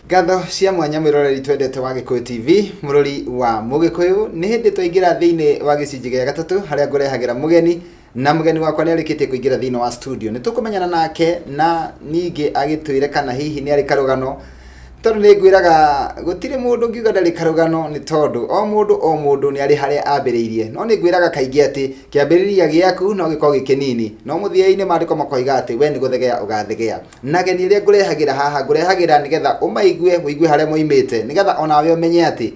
Gatho cia mwanya mwiroreri twendete wa Gikuyu TV murori wa Mugikuyu ni hindi twaingira thiini wa gicunji gia gatatu haria ngurehagira mugeni na mugeni wakwa ni arikite kuingira thiini wa studio ni tukumenyana nake na ningi agitwire kana hihi ni ari karugano tondu ni ngwiraga gutire mundu ngiuga ndari karugano ni tondu o mundu ni ari haria ambiriirie no ni ngwiraga kaingi ati kiambiriria giaku no giko gikinini no muthia-ini mandiko makoiga ati we ni guthegea ugathegea nageni iria ngurehagira haha ngurehagira nigetha umaigue uigue haria moimite nigetha onawe umenye ati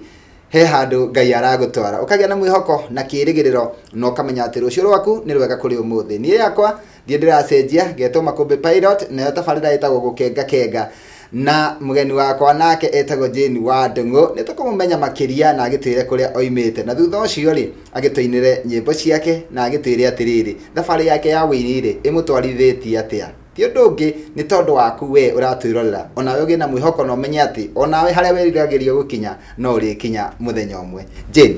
he handu Ngai aragutwara ukagia na mwihoko na kirigiriro no kamenya ati rucio rwaku ni rwega kuri umuthi ni yakwa thie ndiracenjia ngetwo Makumbi Pilot na tabarira itagwo gukenga kenga na mugeni wakwa nake etagwo Jane wa Ndungu ni tukumumenya makiria na agitwire kuria oimite na thutha ucio ri agitwinire nyimbo ciake na agitwire atiriri thabari yake ya wini imutwarithitie atia ti undu ungi ni tondu waku we uratwirorera onawe ugie na mwihoko no menye ati onawe haria weriragĩrio gukinya no urikinya muthenya umwe. Jane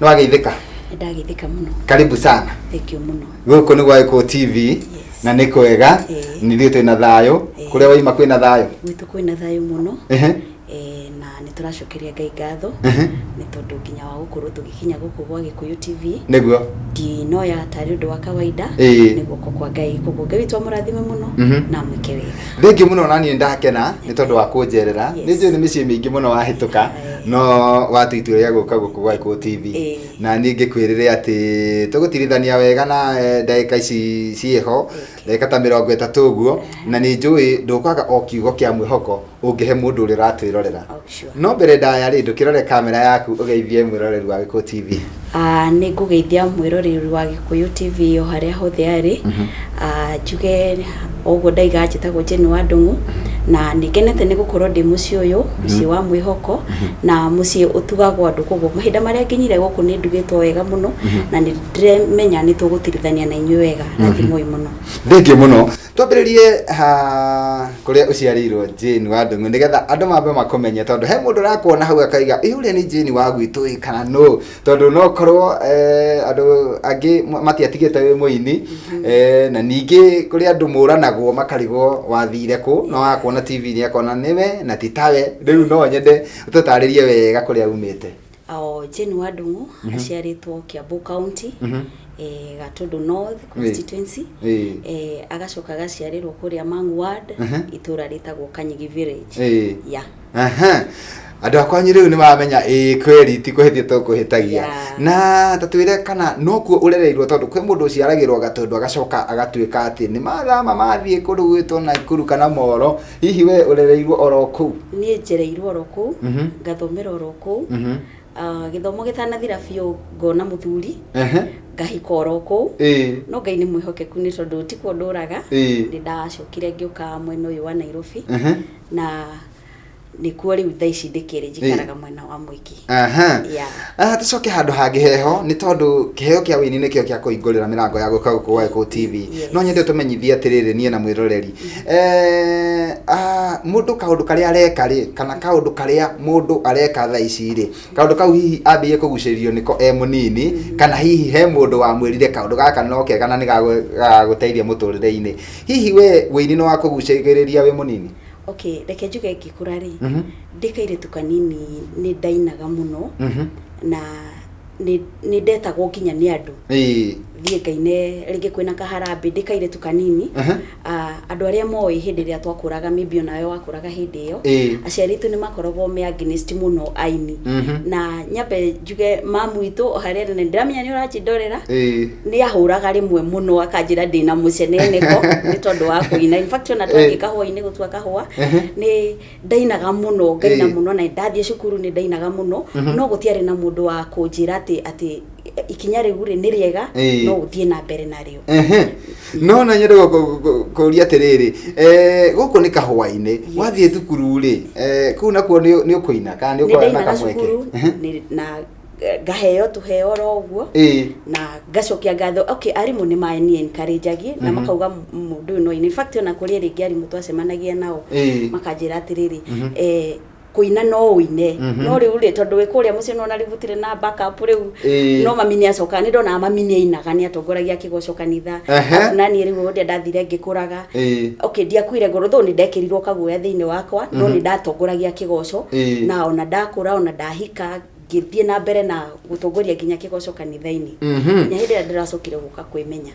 no ageithika ndagithika muno karibu sana thank you muno guku ni gwa Gikuyu TV na ni kwega ni thio twina thayo kuria waima kwina thayo gwitu kwina thayo muno na ni turacokeria Ngai ngatho ni tondu nginya wa gukorwo tugikinya guku gwa Gikuyu TV niguo di no ya tari undu wa kawaida niguo kwa Ngai kuko Ngai twa murathime muno na mwike wega thengi muno nani ndakena ni tondu wa kunjerera ni njui ni micii mingi muno wahituka no watuituria guka guku gwa Gikuyu TV na ningi kwirire ati tugutirithania wega na ndagika ici cieho ndagika ta 30 guo na ni njui ndukwaga o kiugo kia mwihoko ungihe mundu uri ratwirorera no mbere ndaya ri ndukirore kamera yaku ugeithie mwiroreri wa Gikuyu TV. Ni ngugeithia mwiroreri wa Gikuyu TV o haria hothe ari njuge oguo ndaiga njitagwo Jane wa Ndungu na nikenete ni gukorwo ndi mucii uyu mucii wa mwihoko na mucii utugagwo andu koguo mahinda maria nginyire guku ni ndugitwo wega muno na ni ndimenya ni tugutirithania na inyuĩ wega rathimoi muno thengi muno twambiririe kuria uciarirwo Jane wa Ndungu nigetha andu mambe makumenye tondu he mundu rakuona hau akaiga uria ni Jane wa gwitu kana no tondu no korwo andu angi matiatigite wi muini na ningi kuria andu muranagwo makarigwo wathire ku no akuona TV ni akona niwe na titawe riu no nyende tutaririe wega kuria umite. Jane wa Ndungu aciaritwo Kiambu County Gatundu North constituency agacoka gaciarirwo kuria Mangu Ward itura ritagwo Kanyigi Village andu akwa nyiriu ni mamenya kweri ti kuhithie to kuhitagia na tatwire kana no kuo urereirwo tondu kwi mundu uciaragirwo Gatundu agacoka agatwika ati ni mathama mathie kundu gwitwo na ikuru kana Moro hihi we urereirwo oro ku ni njereirwo oro ku ngathomera oro ku githomo gitanathira biu ngona muthuri ngahika oro ku no Ngai ni mwihokeku ni tondu ti kuo nduraga ni ndacokire ngiuka mwena uyu wa Nairobi na nikuo riu thaici ndikire njikaraga mwena wa Mwiki tucoke handu hangi heho ni tondu kiheo kia wini nikio kia kuingurira mirango ya guka guku gwa Gikuyu TV no nyende tumenyithie atiriri nie na mwiroreri mundu kaundu karia areka ri kana kaundu karia mundu areka thaici ri kaundu kau hihi ambiye kuguciririo niko munini kana hihi he mundu wa mwirire kaundu gaka no kega na ni gaguteithia muturire-ini hihi we wini no wakuguciriria we munini? Okay, reke njuge ngikura ri ndikaire tukanini ni ndainaga muno na ni ndetagwo nginya ni andu thie Ngaine ringi kwina kaharambe ndikaire tukanini andu aria moi hindi ria twakuraga maybe onawe wakuraga hindi iyo aciari itu ni makoragwo me against muno aini na nyambe njuge mamu itu haria ni ndiramenya ni urachindorera ni ahuraga rimwe muno akanjira ndina muceneneko ni tondu wa kuina in fact ona twagika hwa-ini gutwa kahwa ni ndainaga muno ngaina muno na ndathie cukuru ni ndainaga muno no gutiari na mundu wa kunjira ati ikinya riu ri ni riega no uthie na mbere nario no na nyende kuria atiriri guku ni kahwa-ini wathie thukuru ri ku nakuo ni ukuina kana ni ukora na kamweke na ngaheo tuheo ro uguo na ngacokia ngatho okay arimu ni maeni encourageagie na makauga mundu no in fact ona kuria ringi arimu twacemanagia nao makanjira atiriri kuina no uine no riu ri tondu we kuria mucio no na ributire na backup riu no mamini acoka ni ndona mamini ainaga ni atongoragia kigoco kanitha nani riu wonde ndathire ngikuraga okay ndiakuire ngoro tho ni ndekirirwo kaguoya thiini wakwa no ni ndatongoragia kigoco na ona ndakura ona ndahika ngithie na mbere na gutongoria nginya kigoco kanitha-ini nya hindi ya ndiracokire guka kwimenya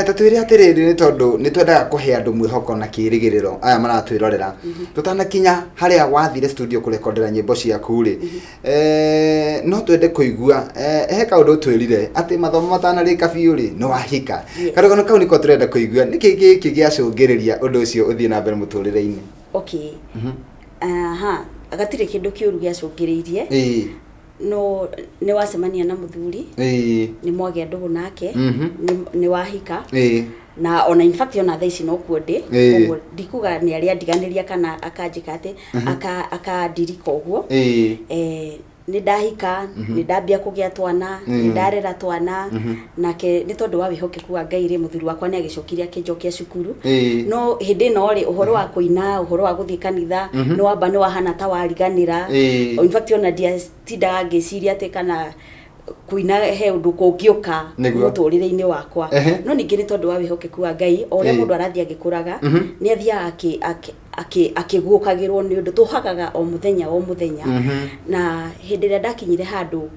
tatwire atiriri ni tondu ni twendaga kuhe andu mwihoko na kirigiriro aya maratwirorera tutanakinya haria wathire studio kurekondera nyimbo ciaku ri no twende kuigua he kaundu twirire ati mathomo matanarika biu ri no wahika karugano kau niko turenda kuigua niki giki giacungiriria undu ucio uthie na mbere muturire-ini okay agatire kindu kiuru giacungiririe no ni wacemania na muthuri ni mwage ndugu nake ni wahika na ona in fact ona thaici no kuo ndi ndikuga ni aria ndiganiria kana akanjika ati akadirika uguo ni ndahika ni ndambia kugia twana ni ndarera twana nake ni tondu wa wihokeku wa Ngai ri muthuri wakwa ni agicokiria kinjokia cukuru no hindi no ri uhoro wa kuina uhoro wa guthii kanitha no wamba ni wahana ta wariganira in fact ona dia tindaga ngiciria ati kana kuina he undu kungiuka muturire-ini wakwa no ningi ni tondu wa wihokeku wa Ngai o ria mundu arathia agikuraga ni athia akiguokagirwo ni undu tuhagaga o muthenya na hindi ria ndakinyire handu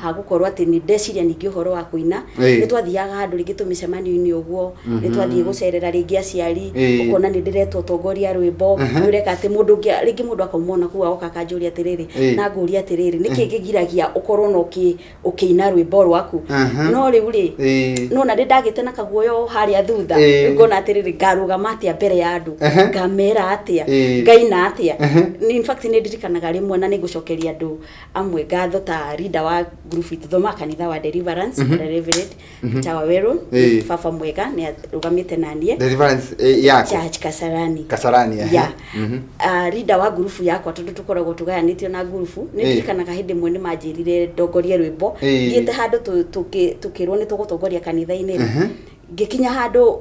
ha gukorwo ati ni ndeciria ningi uhoro wa kuina ni twathiaga handu ringi tumicemanio-ini uguo ni twathie gucerera ringi aciari ukona ni ndiretwo tongoria rwimbo ni ureka ati mundu ringi mundu akaumona kuwa oka kanjuria atiriri na nguria atiriri niki ngigiragia ukorwo no ukiina rwimbo rwaku no riu ri no na ndagite na kaguoyo haria thutha ngona atiriri ngarugama atia mbere ya andu ngamera atia ngaina atia in fact ni ndirikanaga rimwe na nigucokeria andu amwe ngatho ta leader wa group itu thoma kanitha wa Deliverance Reverend Tawaweru Fafa Mwega ni rugamite nanie Deliverance yako Church Kasarani leader wa group yakwa tondu tukoragwo tugayanitio na group ni ndirikanaga hindi mwe ni manjirire ndongorie rwimbo thiete handu tukirwo ni tugutongoria kanitha-ini ngikinya handu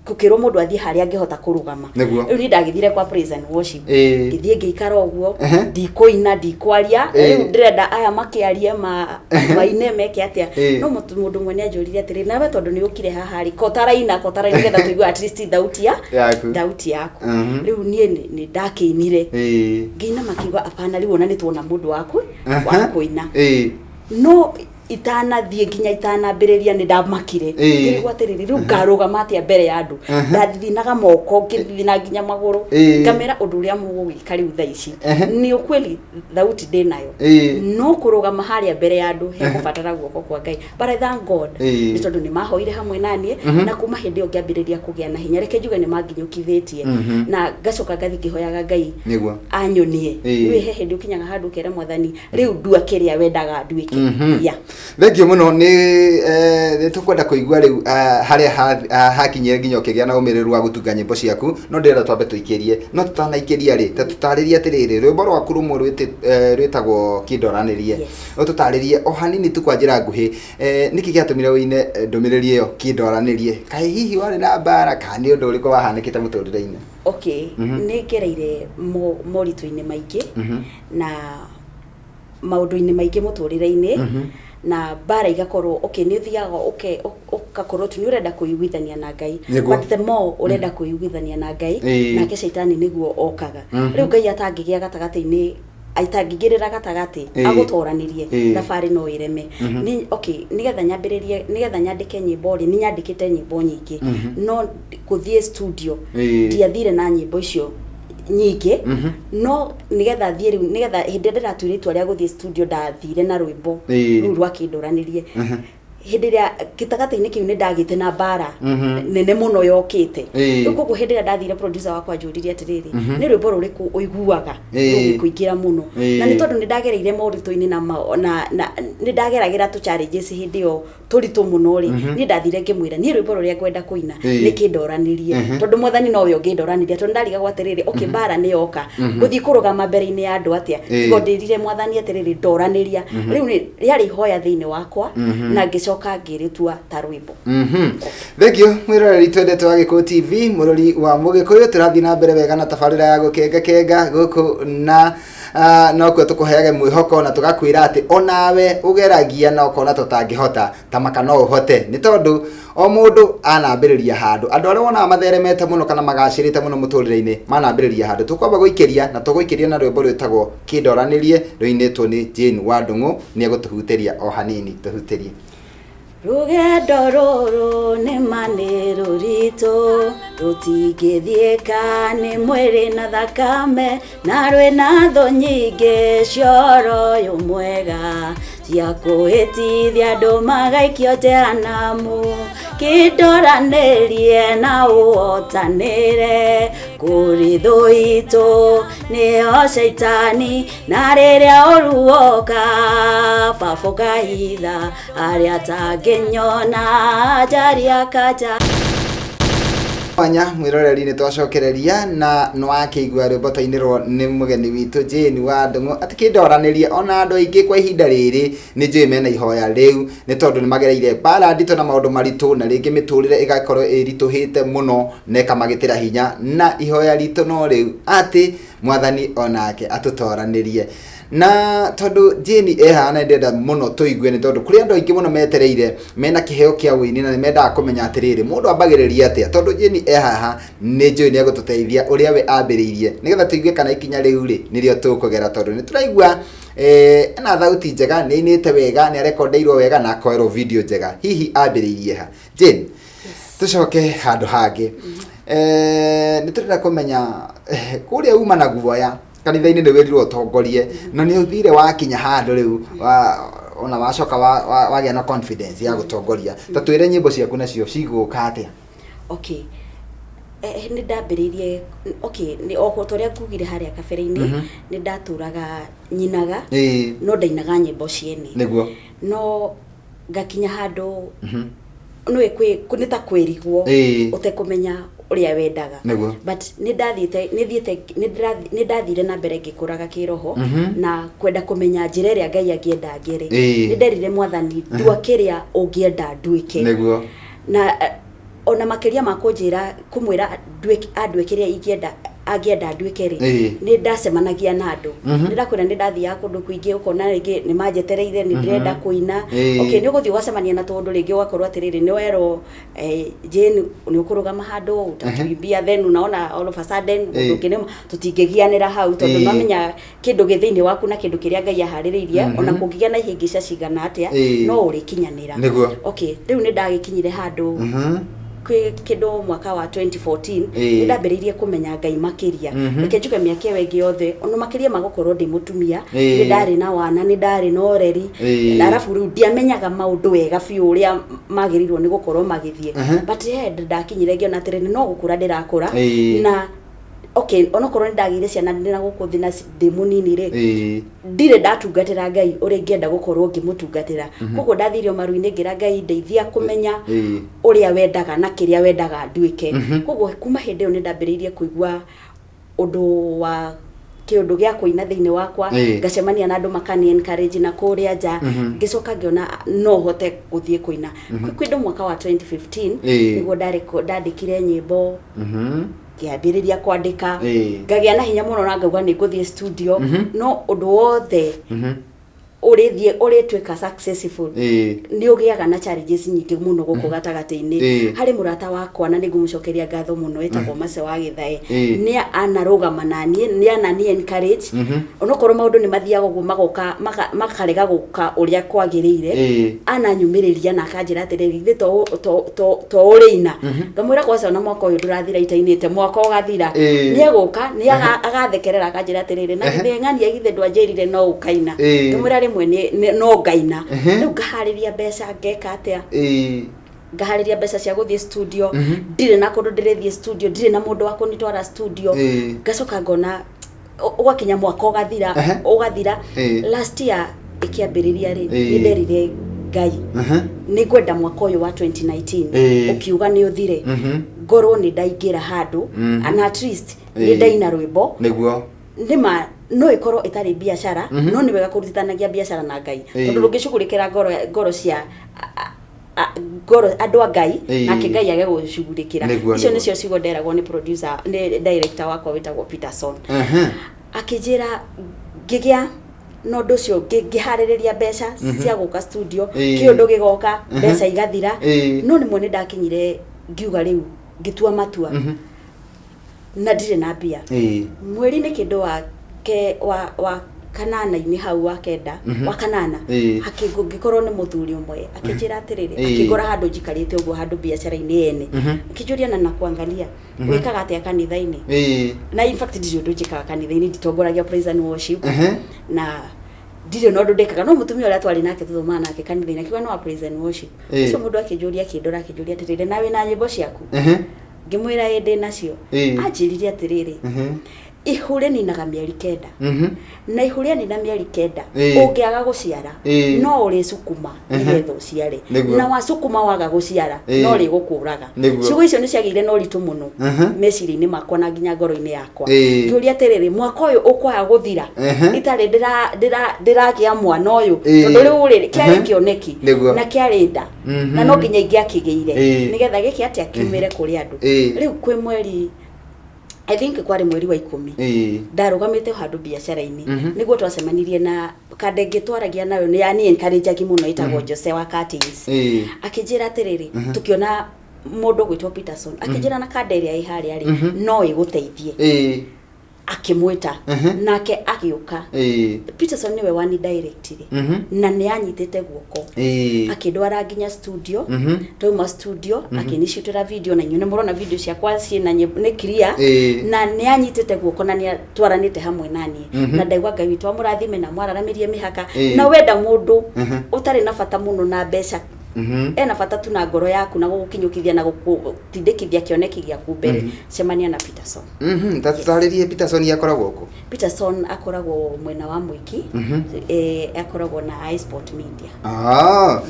kukirwo mundu athie haria angihota kurugama riu ni ndagithire kwa praise and worship ngithie ngiikara uguo ndikuina ndikwaria riu ndirenda aya makiarie maine meke atia no mundu mwe ni anjurire atiri nawe tondu ni ukire haha ri kotaraina getha tuigua at least dauti yaku riu ni ndakinire ngina makiuga apana riu ona ni tuona mundu waku wa kuina no itanathie nginya itanambiriria ni ndamakire ngirigwa atiriri riu ngarugama atia mbere ya andu ndathithinaga moko ngithithina nginya maguru ngamera undu uria mugugika riu thaici ni ukweli thauti ndinayo no kurugama haria mbere ya andu he kubatara guoko kwa Ngai but I thank God ni tondu ni mahoire hamwe nanie na kuma hindi yo ngiambiriria kugia na hinya reke njuge ni manginyukithitie na ngacoka ngathi ngihoyaga Ngai anyonie we he hindi ukinyaga handu kera mwathani riu ndua kiria wendaga nduike Thengio muno ni tukwenda kuigua riu haria hakinyire nginya ukigia na umiriru wa gutunga nyimbo ciaku no ndira twambe tuikirie no tutanaikiria ri tutaririe atiriri rwimbo rwaku rumwe rwitagwo kindoranirie no tutaririe o hanini tu kwa njira nguhi niki giatumire wine ndumiriri iyo kindoranirie kai hihi wari na mbara kana ni undu uriko wahanikite muturire-ini okay ni ngereire moritu-ini maingi na maundu-ini maingi muturire-ini na bara igakorwo okay ni thiaga okay ukakorwo tu ni urenda kuiguithania na Ngai but the more urenda kuiguithania na Ngai na ke shaitani niguo okaga riu Ngai atangigia gatagati-ini aitangigirira gatagati agutoranirie thabari no ireme ni okay nigetha nyandike nyimbo ri ni nyandikite nyimbo nyingi no kuthie studio ndiathire na nyimbo icio nyingi no nigetha thie riu nigetha hindi ndiratuire itua ria guthie studio ndathire na rwimbo riu rwa kindoranirie hindi ria kitagati-ini kiu ni ndagite na bara nene muno yokite kuko hindi ria ndathire producer wakwa njuririe atiriri ni rwimbo ruriku uiguaga rukuingira muno na ni tondu ni ndagereire moritu-ini na ni ndageragira tu challenges hindi yo turitu muno ri ni ndathire ngimwira ni rwimbo ruria ngwenda kuina ni kindoranirie tondu mwathani no yo ngindoranirie tondu ndariga gwatiriri okay bara ni yoka guthii kurugama mbere-ini ya andu atia tigo ndirire mwathani atiriri ndoraniria riu ni riari hoya thiini wakwa na ngicoka ngicoka ngirutua ta rwimbo. Thank you mwiroreri twendete wa Gikuyu TV murori wa Mugikuyu turathi na mbere wega na tabarira ya gukenga guku na no kwe tukuheage mwihoko na tugakwira ati onawe ugeragia na ukona tutangihota tamaka no uhote ni tondu o mundu anambiriria handu andu aria wona matheremete muno kana magacirite muno muturire-ini manambiriria handu tukwamba guikiria na tuguikiria na rwimbo rwitagwo kindoranirie rwinitwo ni Jane wa Ndung'u ni egutuhuteria o hanini tuhutirie. Rugendo ruru nĩ manĩrũ ritũ rũtingĩthiĩka nĩ mwĩrĩ na thakame na rwĩna thũ nyingĩ cioro ũyũ mwega cia kũhĩtithia andũ magaikio jehanamu kĩndoranĩrie na ũhotanĩre kũrĩ thũ itũ nĩyo Shaitani na rĩrĩa ũru woka baba ũkahitha arĩa atangĩnyona jaria kaja. Mwanya mwiroreri ni twacokereria na nwakeigua rwimbo tainirwo ni mugeni witu Jane wa Ndung'u ati kindoranirie ona andu aingi kwa ihinda riri ni njui mena ihoya riu ni tondu ni magereire bara ndito na maundu maritu na ringi miturire igakorwo irituhite muno na ikamagitira hinya na ihoya ritu no riu ati mwathani onake atutoranirie na tondu Jane ehana ndenda muno tuigue ni tondu kuri andu aingi muno metereire mena kiheo kia wini na nimenda kumenya atiriri mundu ambagiriria atia tondu Jane ehaha ni njui ni egututeithia uria we ambiriirie nigetha tuigue kana ikinya riu ri nirio tukugera tondu ni turaigua ena thauti njega ni inite wega ni arekondeirwo wega na akoerwo video njega hihi ambiriirie ha Jane tucoke handu hangi ni turenda kumenya kuria uma na guoya kanitha-ini ni wirirwo utongorie na ni uthire wakinya handu riu ona wacoka wagia na confidence ya gutongoria ta twire nyimbo ciaku nacio ciguka atia? Okay, ni ndambiririe ni okotoria ngugire haria kabere-ini ni ndaturaga nyinaga no ndainaga nyimbo ciene niguo no ngakinya handu no kunita kwirigwo utekumenya uria wendaga but ni ndathire na mbere ngikuraga kiroho na kwenda kumenya njira iria Ngai angienda ngere ni nderire mwathani ndua kiria ungienda nduike na ona makiria makunjira kumwira andue kiria ingienda angienda nduike ri ni ndacemanagia na andu ndirakwira ni ndathia kundu kuingi ukona ringi ni manjetereire ni ndirenda kuina okay ni uguthii wacemania na tondu ringi ugakorwo atiriri ni wero Jane ni ukurugama handu utatuimbia then unaona all of a sudden mundu kinema tutingigianira hau tondu mamenya kindu githiini waku na kindu kiria Ngai ahaririirie ona kungigia na ihingica cigana atia no urikinyanira okay riu ni ndagikinyire handu kido mwaka wa 2014 ni ndambiriirie kumenya Ngai makiria reke njuke miaka wengi yothe ono makiria magukorwo ndi mutumia ni ndari na wana ni ndari na oreri na arafu riu ndiamenyaga maundu wega biu uria magirirwo ni gukorwo magithie but ndakinyire ngiona atiriri no gukura ndirakura na okay onokorwo ndagire ciana ndina gukuthina ndi munini ri ndire ndatungatira Ngai uri ngienda gukorwo ngimutungatira koguo ndathirio maru-ini ngira Ngai ndeithia kumenya uria wendaga na kiria wendaga nduike koguo kuma hindi iyo ni ndambiriirie kuigua undu wa kiundu gia kuina thiini wakwa ngacemania na andu makani encourage na kuria nja ngicoka ngiona no hote guthie kuina kwindu mwaka wa 2015 niguo ndandikire nyimbo kiambiriria kwandika ngagia na hinya muno na ngauga ni nguthie studio no undu wothe uri twika successful ni ugiaga na challenges nyingi muno guku gatagati-ini hari murata wakwa na nigumucokeria ngatho muno etagwo Mace wa Githae ni anarugama nanie ni anani encourage onokorwo maundu ni mathiaga guo magoka makarega guka uria kwagiriire ananyumiriria na akanjira atiriri thi to urina ngamwira kwa ona mwaka uyu ndurathira itainite mwaka ugathira ni eguka ni agathekerera akanjira atiriri na ng'ani agithe ndwanjirire no ukaina ngamwira rimwe no ngaina riu ngahariria mbeca ngeka atia ngahariria mbeca cia guthie studio ndire na kundu ndirethie studio ndire na mundu wa kunitwara studio ngacoka ngona ugakinya mwaka ugathira last year ikiambiriria ri ni nderire Ngai ni kwenda mwaka uyu wa 2019 ukiuga ni uthire ngorwo ni ndaingira handu and at least ni ndaina rwimbo niguo nima no ikorwo itari biashara no ni wega kurutithanagia biashara na Ngai tondu rungicugurikira ngoro cia ngoro andu a Ngai nake Ngai age gucugurikira icio nicio cigo nderagwo ni producer ni director wakwa witagwo Peterson akijira ngigia no nducio ngihariria mbeca cia guka studio kiundu gigoka mbeca igathira no ni mwene ndakinyire ngiuga riu ngitua matua na ndire na mbia mweri ni kindu wa kanana-ini hau wa kenda wa kanana akigikorwo ni muthuri umwe akijira atiriri akigora handu njikarite uguo handu biacara-ini yene akijuria na kuangalia wikaga atia kanitha-ini na in fact ndiyo njikaga kanitha-ini nditongoragia praise and worship na ndiyo no ndekaga no mutumia uria twari nake tuthoma nake kanitha-ini akiwa no praise and worship so mundu akijuria akindora akijuria atiriri nawe na nyimbo ciaku ngimwira ende nacio anjiririe atiriri ihure ni naga mieri kenda na ihure ni na mieri kenda ungiaga guciara no uri sukuma nigetha uciare na wasukuma waga guciara no ri gukuraga ciugo icio ni ciagire no ritu muno meciri-ini makwa na nginya ngoro-ini yakwa ngiuria atiriri mwaka uyu ukwaya guthira itari ndiragia mwana uyu tondu riu ri kiari kioneki na kiari nda na no nginya ingiakigeire nigetha giki atia kiumire kuri andu riu kwi mweri I think kwari mweri wa 10 ndarugamite handu biacara-ini niguo twacemanirie na kadenge twaragia nayo ni yani encourage muno itagwo Jose wa Curtains akijira atiriri tukiona mundu gwitwo Peterson akijira na kadere ai hari ari no iguteithie akimwita nake agiuka Peterson niwe wani directly na ni anyitete guoko akindwara nginya studio tuma studio akinishutira video na nyone murona video ciakwa ciina ni clear na ni anyitete guoko na ni twaranite hamwe nani na ndaigwa Ngai witwa murathime na mwararamirie mihaka na wenda mundu utari na bata muno na mbeca ena bata tu na ngoro yaku na gukinyukithia na gutindikithia kioneki giaku mbere cemania na Peterson tataririe Peterson yakoragwo ku Peterson akoragwo mwena wa Mwiki akoragwo na iSport Media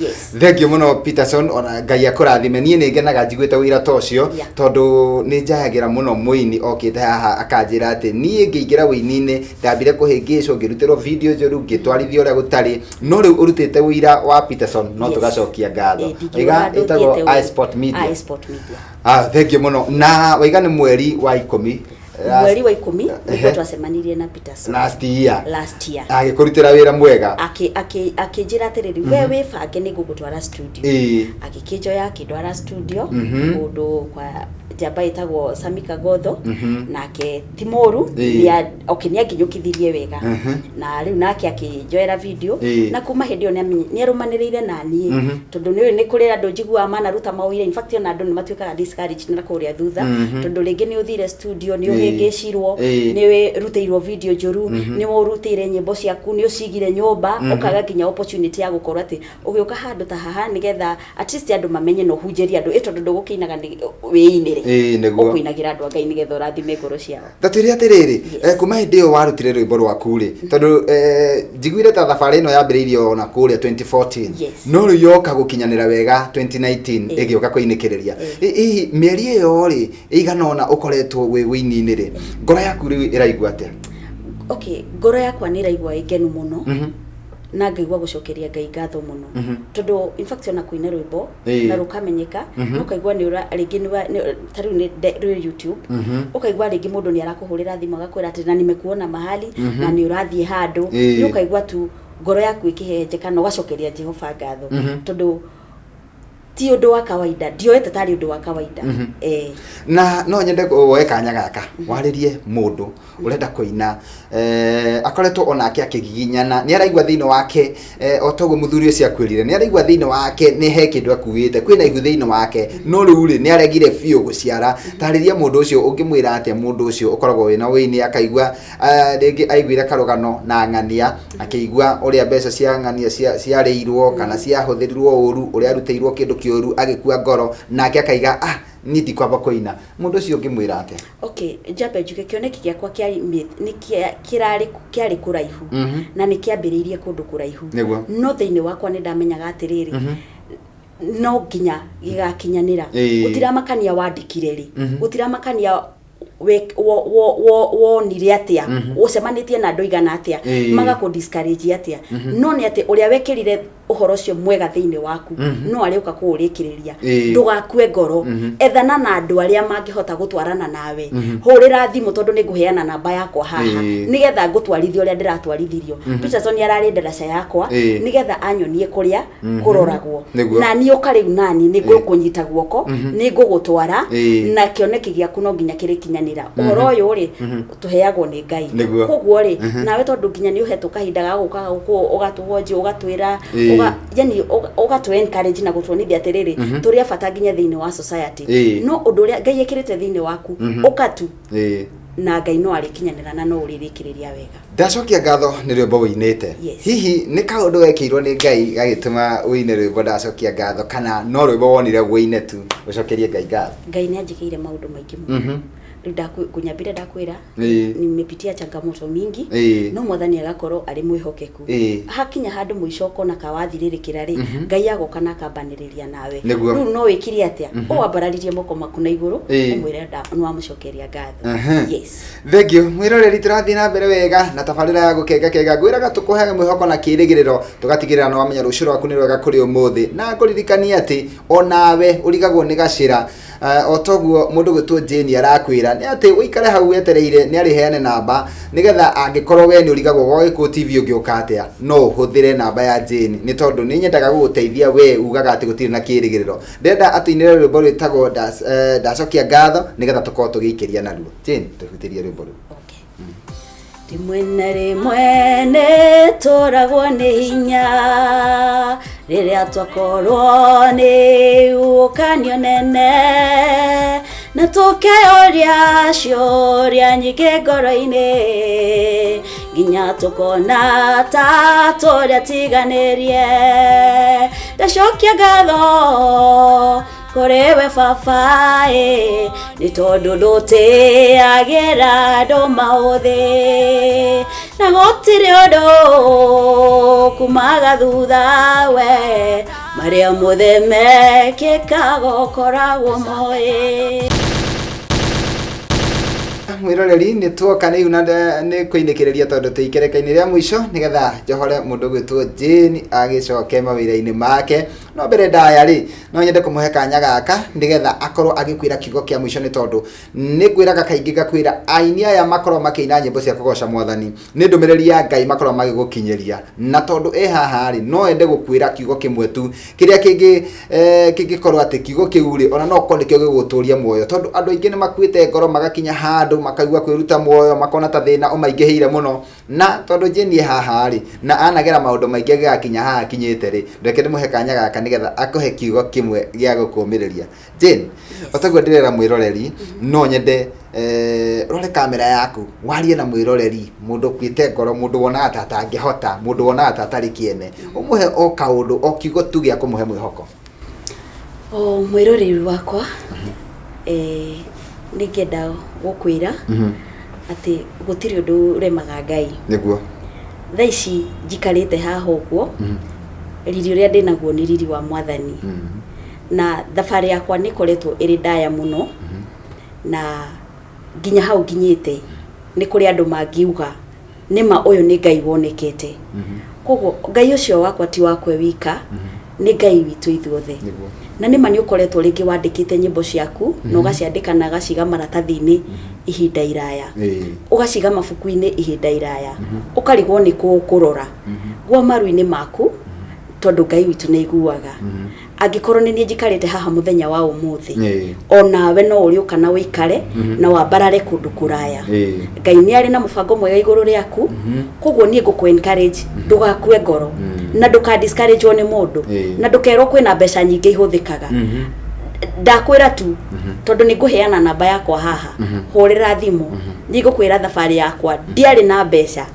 yes thengio muno Peterson ona Ngai akurathime nie ni ngenaga njiguite wira tocio tondu ni njayagira muno muini okite haha akanjira ati nie ngiingira wini-ini ndambire kuhingico ngirutirwo video njoru ngitwarithio uria gutari no riu urutite wira wa Peterson no tugacokia ngatho iga itago iSport Media thank you muno na waiga ni mweri wa 10 mweri wa 10 ndio twacemanirie na Peterson last year agikurutira wira mwega akijira atiriri we bange ni gugutwara studio agikijoya akindwara studio undu kwa jamba itagwo Samika Godho nake Timoru ni aginyukithirie wega na riu nake akijoera video na kuma hindi ni arumaniriire nani tondu ni kuri andu njigua mana ruta mawire in fact na andu ni matuikaga discourage na kuria thutha tondu ringi ni uthire studio ni uhingicirwo ni we ruteirwo video njuru ni wo rutire nyimbo ciaku ni ucigire nyumba ukaga kinya opportunity ya gukorwo ati ugiuka handu ta haha nigetha at least andu mamenye no hunjeria andu tondu ndugukinaga wiinire niguo okuinagira andu Ngai nigetha rathime ngoro ciao tatwiri atiriri kuma hindi yo warutire rwimbo rwaku ri tondu njiguire ta thabari ino yambiriirio na kuria 2014 no riu yoka gukinyanira wega 2019 igioka kuinikiriria mieri iyo ri igana ona ukoretwo wi wini-ini ri ngoro yaku riu iraigua atia ngoro yakwa ni iraigua igenu muno na ngaigua gucokeria Ngai ngatho muno tondu in fact ona kuina rwimbo na rukamenyeka no kaigua ni ringi ni tariu ni YouTube ukaigua ringi mundu ni arakuhurira thimu agakwira ati na nimekuona mahali na ni urathie handu ni ukaigua tu ngoro yaku ikihenjeka no gacokeria Jehova ngatho tondu ti undu wa kawaida ndioete tari undu wa kawaida na no nyende woe kanya gaka waririe mundu urenda kuina akoretwo onake akigiginyana ni araigwa thiino wake otogo muthuri ucio akwirire ni araigwa thiino wake ni he kindu akuite kwina igu thiino wake no riu ri ni aregire fio guciara tariria mundu ucio ungimwira atia mundu ucio ukoragwo wina wini akaigwa ringi aiguire karugano na ng'ania akigwa uria mbeca cia ng'ania ciareirwo kana ciahuthirirwo uru uria aruteiirwo kindu kioru agikua ngoro nake akaiga ni ndikwamba kuina mundu ucio ngimwira atia jabe njuke kioneki giakwa kiari kuraihu na ni kiambiriirie kundu kuraihu no thiini wakwa ni ndamenyaga atiriri no nginya gigakinyanira gutiramakania wandikire ri gutiramakania wonire atia ucemanitie na andu igana atia maga ku discourage atia no ni ati uria wekirire uhoro cio mwega thiini waku no ari uka kuurikiriria ndugakue ngoro ethana na andu aria mangihota gutwarana nawe hurira thimu tondu ni nguheana namba yakwa haha nigetha ngutwarithia uria ndiratwarithirio Peterson arari ndaraca yakwa nigetha anyonie kuria kuroragwo na ni ukariu nani ni ngukunyita guoko ni ngugutwara na kioneki giaku no nginya kirikinyanira uhoro uyu ri tuheagwo ni Ngai koguo ri nawe tondu nginya ni uhetwo kahinda ga guka ugatuhoji ugatwira yani ugatu encourage na gutwonithia atiriri turi abata nginya thiini wa society no undu uria Ngai ekirite thiini waku ukatu na Ngai no arikinyanira na no uririkiriria wega ndacokia ngatho ni rwimbo winite hihi ni kaundu wekirwo ni Ngai gagituma wine rwimbo ndacokia ngatho kana no rwimbo wonire gwine tu ucokerie Ngai ngatho Ngai ni anjikiire maundu maingi muno kunyambira ndakwira nimepitia changamoto mingi no mwathani agakorwo ari mwihokeku hakinya handu muicoko na kawathiririkira ri Ngai agoka na kambaniriria nawe riu no wikiri atia wambararirie moko maku na iguru umwire no amucokeria ngatho thank you mwiroreri turathii na mbere wega na tabarira ya gukenga ngwiraga tukuhege mwihoko na kirigiriro tugatigirira no wamenya rucuru waku ni rwega kuri umuthi na kuririkania ati onawe urigagwo ni gacira otoguo mundu gwitwo Jane arakwira ni ati uikare hau wetereire ni ari heane namba nigetha angikorwo we ni urigagwo gwa TV ungiuka atia no huthire namba ya Jane ni tondu ni nyendaga guguteithia we ugaga ati gutiri na kirigiriro ndenda atuinire rwimbo rwitagwo ndacokia ngatho nigetha tukorwo tugiikiria naruo Jane tuhutirie rwimbo ru rimwe toragwo ni hinya riria twakorwo ni ukanio nene na tukeoria cioria nyingi ngoro-ini nginya tukona ta turia tiganirie ndacokia ngatho korewe baba ni tondu ndutiagira andu mauthi na gutiri undu kumaga thutha we maria mothe mekikaga ukoragwo moi mwiroreri ni tuoka ni una ni kuinikiriria tondu tuikereka-ini ria mwisho nigetha njohore mundu gwitwo Jane agicoke mawira-ini make no mbere ndaya ri no nyende kumuhe kanya gaka nigetha akorwo agikwira kiugo kia mwisho ni tondu ni ngwiraga kaingi gakwira aini aya makorwo makiina nyimbo cia kugoca mwathani ni ndumiriri ya Ngai makorwo magigukinyiria na tondu haha ri no ende gukwira kiugo kimwe tu kiria kingikorwo ati kiugo kiu ri ona no korwo kio giguturia muoyo tondu andu aingi ni makuite ngoro magakinya handu makaigua kwiruta muoyo makona ta thina umaingihiire muno na tondu Jane haha ri na anagera maundu maingi gakinya haha kinyite ri ndeke ndimuhe kanya gaka nigetha akuhe kiugo kimwe gia gukumiriria Jane otaguo ndirera mwiroreri no nyende rore kamera yaku warie na mwiroreri mundu kwite ngoro mundu wona ata angihota mundu wona ata atari kiene umuhe o kaundu o kiugo tu gia kumuhe mwihoko mwiroreri wakwa ningenda gukwira ati gutiri undu remaga Ngai niguo thaici njikarite haha uguo riri uria ndinaguo ni riri wa mwathani na thabari yakwa ni koretwo iri ndaya muno na nginya hau nginyite ni kuri andu mangiuga nima uyu ni Ngai wonekete koguo Ngai ucio wakwa ti wakwe wika ni Ngai witu ithuothe na nima ni ukoretwo ringi wandikite nyimbo ciaku no gaciandika na gaciga maratathi-ini ihinda iraya ugaciga mabuku-ini ihinda iraya ukarigwo ni kurora gwa maru-ini maku tondu Ngai witu ni iguaga angikorwo ni nie njikarite haha muthenya wa umuthi ona we no uriuka na wikare na wambarare kundu kuraya Ngai ni ari na mubango mwega iguru riaku koguo nie nguku encourage ndugakue ngoro na nduka discourage one mundu na ndukerwo kwina mbeca nyingi ihuthikaga ndakwira tu tondu ni nguheana namba yakwa haha hurira thimu ni ngukwira thabari yakwa ndiari na mbeca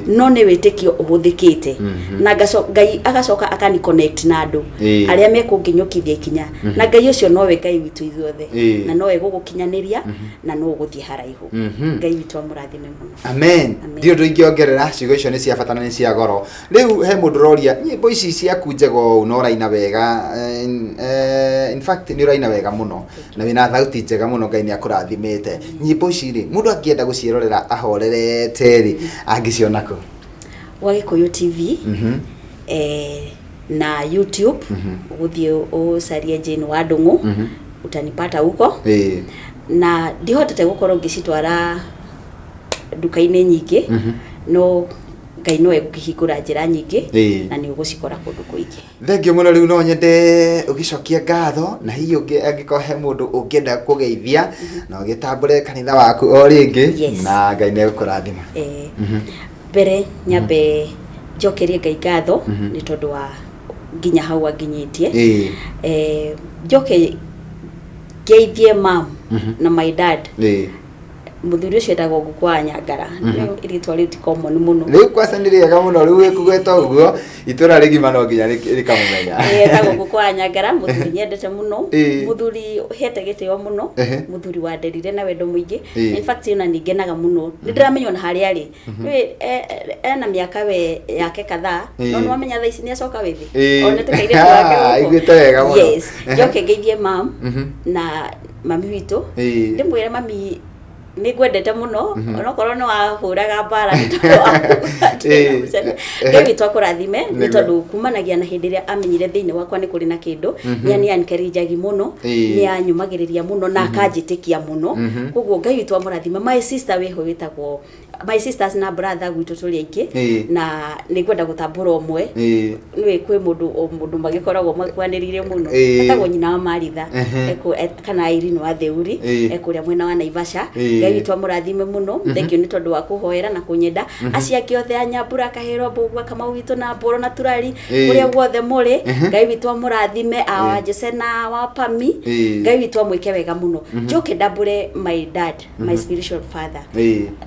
no ni witikio ubuthikite na Ngai agacoka akani connect na andu aria mekunginyukithia ikinya na Ngai ucio nowe Ngai witu ithuothe na nowe gugukinyaniria na no guthie haraihu Ngai witu amurathime muno amen ndio ndingiongerera ciugo icio ni cia fatana ni cia goro riu he mundu roria nyimbo ici ciaku njego unoraina wega in fact ni raina wega muno na wina thauti njega muno Ngai ni akurathimite nyimbo ici ri mundu akienda gucirorera ahorerete ri angiciona ko Wagikuyu TV na YouTube uthie ucarie Jane wa Ndung'u utanipata huko na ndihotete gukorwo ngicitwara duka-inĩ nyingĩ no Ngai no egũkĩhingũra njĩra nyingĩ na nĩ ũgũcikora kũndũ kũingĩ. Thengio mũno, rĩu no nyende ũgĩcokia ngatho na hihi angĩkorwo he mũndũ ũngĩenda kũgeithia na ũgĩtambũre kanitha waku o rĩngĩ na Ngai nĩ egũkũrathima. Mbere nyambe njokerie Ngai ngatho nĩ tondũ wa nginya hau anginyĩtie. Njoke ngeithie mam na my dad. Muthuri ucio ndagwo gukwa Nyangara no iritwa riu ti common muno riu kwacaniriega muno riu wikugweta uguo itura rigima no nginya rikamumenya ndagwo gukwa Nyangara muthuri nyendete muno muthuri hete gitio muno muthuri wa nderire na wendo muingi in fact ina ningenaga muno ndiramenywo na hari ari ena miaka we yake kadhaa no no amenya thaa ici ni acoka withi onete kaire wake igwete wega muno yes njoke ngeithie mam na mami witu ndimwire mami ni gwendete muno onokorwo no ahuraga bara ngai twakurathime ni tondu kumanagia na hindi ria amenyire thiini wakwa ni kuri na kindu ni encourage muno ni anyumagiriria muno na akanjitikia muno koguo ngai twamurathime my sister weho witagwo my sisters na brother gwitu tuli aingi na ni gwenda gutambura omwe ni kwi mundu magikoragwo makwanirire muno atagwo nyina wa Maritha kana Irene wa Theuri ekuria mwena wa Naivasha ngai twamurathime muno thengio ni tondu wa kuhoera na kunyenda aciake othe anyambura kahero bugwa kama witu na mboro na turari kuria guothe muri ngai witu amurathime awa Jose na wa Pami ngai witu amwike wega muno njoke ndambure my dad my spiritual father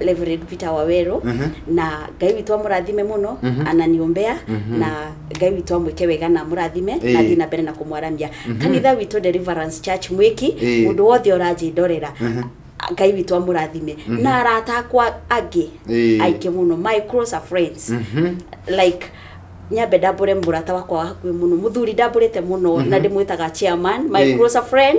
Reverend Peter Waweru na ngai witu amurathime muno ananiombea na ngai witu amwike wega na amurathime na thina mbere na kumwaramia kanitha witu Deliverance Church mwiki mundu wothe urajindorera ngai witu amurathime na arata kwa angi aike muno my close friends like nyambe ndambure murata wakwa hakuhi muno muthuri ndamburite muno na ndimwitaga chairman my close friend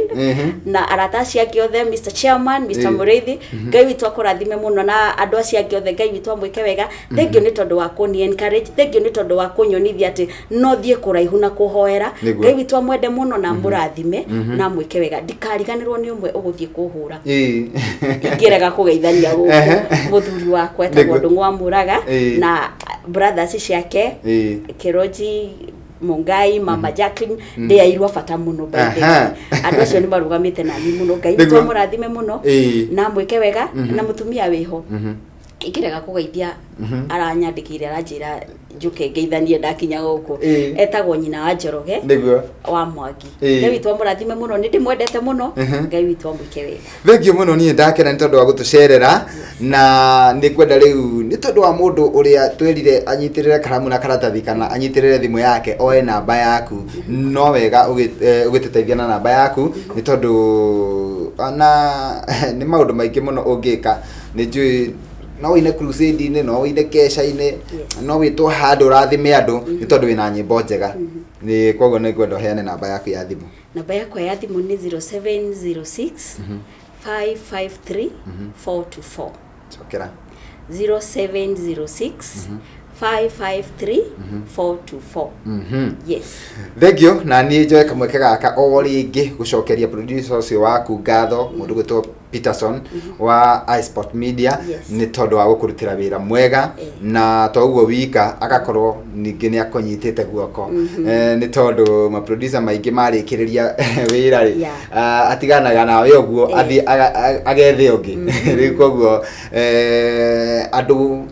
na arata ciake othe Mr Chairman Mr Mureithi ngai witu akurathime muno na andu aciake othe ngai witu amwike wega thengio ni tondu wa kuni encourage thengio ni tondu wa kunyonithia ati no thie kuraihu na kuhoera ngai witu amwende muno na murathime na amwike wega ndikariganirwo ni umwe uguthie kuhura ingirega kugeithania guku muthuri wakwa etagwo Ndung'u amuraga na brothers ciake Kiroji Mungai Mama Jacqueline they airwa fata muno baide andu acio ni marugamite na ni muno ngai witu amurathime muno na mwike wega na mutumia wiho ikirega kugeithia aranyandikire aranjira njuke ngeithanie ndakinya guku etagwo nyina wa Njoroge wa Mwangi ngai witu amurathime muno ni ndimwendete muno ngai witu amwike wega thengio muno ni ndakena ni tondu wa gutucerera na ni kwenda riu ni tondu wa mundu uria twirire anyitirire karamu na karatathi kana anyitirire thimu yake oe namba yaku no wega ugiteteithia na namba yaku ni tondu ana ni maundu maingi muno ungika ni njui no ine crusade ine no ine kesha ine no witwo handu rathime andu ni tondu wina nyimbo njega ni koguo ni kwenda heane namba yaku ya thimu namba yakwa ya thimu ni 0706 553 424 chokera 0706 553 424 yes thengio na ni njoe kamweke gaka o ringi gucokeria producer ucio waku ngatho mundu gwitwo Peterson wa iSport Media ni tondu wa gukurutira wira mwega na toguo wika agakorwo ningi ni akonyitite guoko ni tondu ma producer maingi marikiriria wira ri atiganaga nawe uguo athi agethe ungi ri koguo andu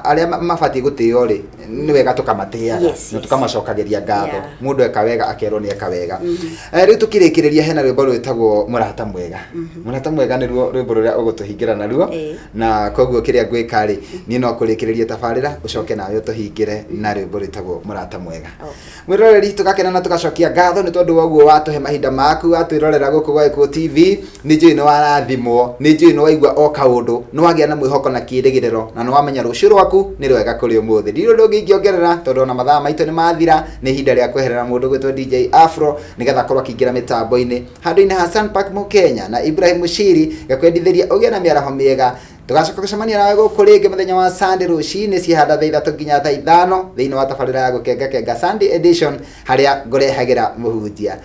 aria mabati gutio ri ni wega tukamatia na tukamacokageria ngatho mundu eka wega akerwo ni eka wega riu tukirikiriria hena rwimbo rwitagwo murata mwega murata mwega ni rwimbo ruria ugutuhingira naruo na koguo kiria gwika ri ni no kurikiriria tabarira ucoke nayo tuhingire na rwimbo rwitagwo murata mwega mwiroreri tugakena na tugacokia ngatho ni tondu woguo watuhe mahinda maku atwirorera guku gwa Eko TV ni njui no warathimwo ni njui no waigua o kaundu no wagia na mwihoko na kirigiriro na no wamenya rucio rwaku ni rwega kuri umuthi ndio ndungiongerera tondu na mathaa maitu ni mathira ni hinda ria kweherera mundu gwitwo DJ Afro nigetha korwo kingira mitambo-ini handu-ini Hassan Park mu Kenya na Ibrahim Mushiri gakwendithĩria ugie na miaraho miega tugacoka gucemania nawe guku ringi muthenya wa Sunday rucini cihanda thaa 3 nginya thaa 5 thiini wa tabarira ya gukenga Sunday edition haria ngurehagira muhunjia.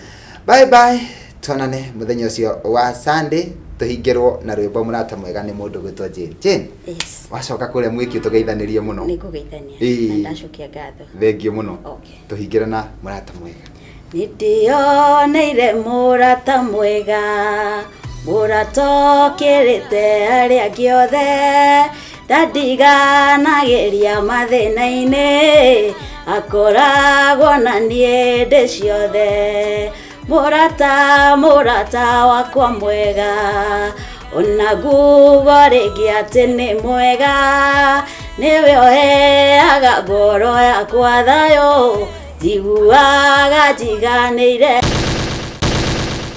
Bye bye, tuonane muthenya ucio wa Sunday, tuhingirwo na rwimbo murata mwega ni mundu gwitwa Jane. Jane, yes, wacoka kuria mwiki tugeithanirie muno. ni kugeithania na ndacokia ngatho. Thengio muno. Okay, tuhingire na murata mwega. Nindioneire murata mwega, murata okirite aria angĩ othe, ndandiganagiria mathĩna-inĩ, akoragwo na niĩ ndĩ ciothe. Murata wakwa mwega, ona ngugo rĩngĩ atĩ nĩ mwega, nĩwe ũheaga ngoro yakwa thayũ, njiguaga njiganĩire.